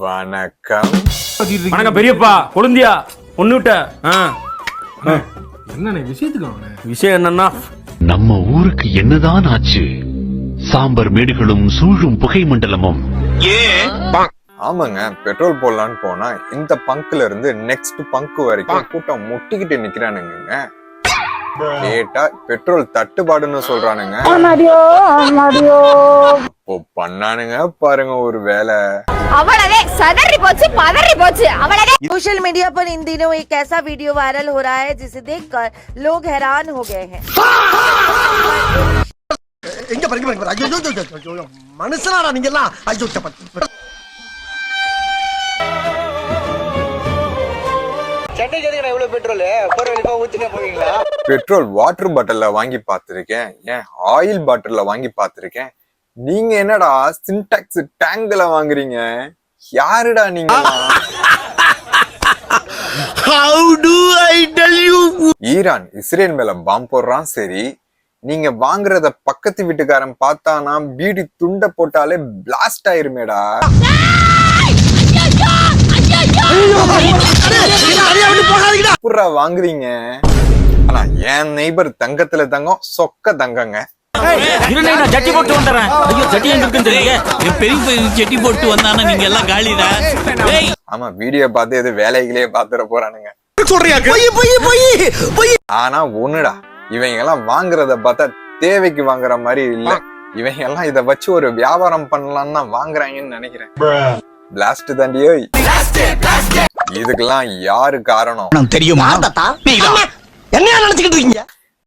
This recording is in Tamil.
வணக்கம். வணக்கம் பெரியப்பா. கொழுந்தியா ஒண்ணுட்ட என்ன விஷயத்துக்கு விஷயம் என்னன்னா, நம்ம ஊருக்கு என்னதான் ஆச்சு? சாம்பர் மேடுகளும் சூழும் புகை மண்டலமும். ஆமாங்க, பெட்ரோல் போடலான்னு போனா இந்த பங்க்ல இருந்து நெக்ஸ்ட் பங்க் வரைக்கும் கூட்டம் முட்டிக்கிட்டு நிக்கிறானுங்க. கேட்டா பெட்ரோல் தட்டுப்பாடுன்னு சொல்றானுங்க. இப்போ பண்ணானுங்க பாருங்க ஒரு வேலை. अवलवे सदरी पोची पदरी पोची अवलवे। सोशल मीडिया पर इन दिनों एक ऐसा वीडियो वायरल हो रहा है जिसे देखकर लोग हैरान हो गए हैं। மனுஷனாடா நீங்க எல்லாம். ஐயோ பெட்ரோல் வாட்டர் பாட்டில்ல வாங்கி பார்த்திருக்கேன், ஏன் ஆயில் பாட்டில்ல வாங்கி பார்த்திருக்கேன். நீங்க என்னடா சின்டாக்ஸ் டேங்க்ல வாங்குறீங்க? யாருடா நீங்க? ஈரான் இஸ்ரேல் மேல பாம்பு போடுறான். சரி, நீங்க வாங்குறத பக்கத்து வீட்டுக்காரன் பார்த்தானா பீடி துண்ட போட்டாலே பிளாஸ்ட் ஆயிருமேடா. வாங்குறீங்க. ஆனா என் நெய்பர் தங்கத்துல தங்கம் சொக்க தங்கங்க. ஜட்டி போட்டு வந்துடுறேன். ஐயோ, ஜட்டி எங்க இருக்குன்னு தெரியல. பெரிய ஜட்டி போட்டு வந்தானா நீங்க எல்லாம் காலிடா. ஆமா, வீடியோ பார்த்து எது வேலைகளே பாத்துற போறானுங்க. ஆனா ஒண்ணுடா, இவங்க எல்லாம் வாங்குறத பார்த்தா தேவைக்கு வாங்குற மாதிரி இல்ல. இவங்க எல்லாம் இத வச்சு ஒரு வியாபாரம் பண்ணலாம்னு தான் வாங்குறாங்கன்னு நினைக்கிறேன். பிளாஸ்ட் தாண்டியோ. இதுக்கெல்லாம் யாரு காரணம் தெரியுமா? என்ன நினைச்சுக்கிட்டு இருக்கீங்க?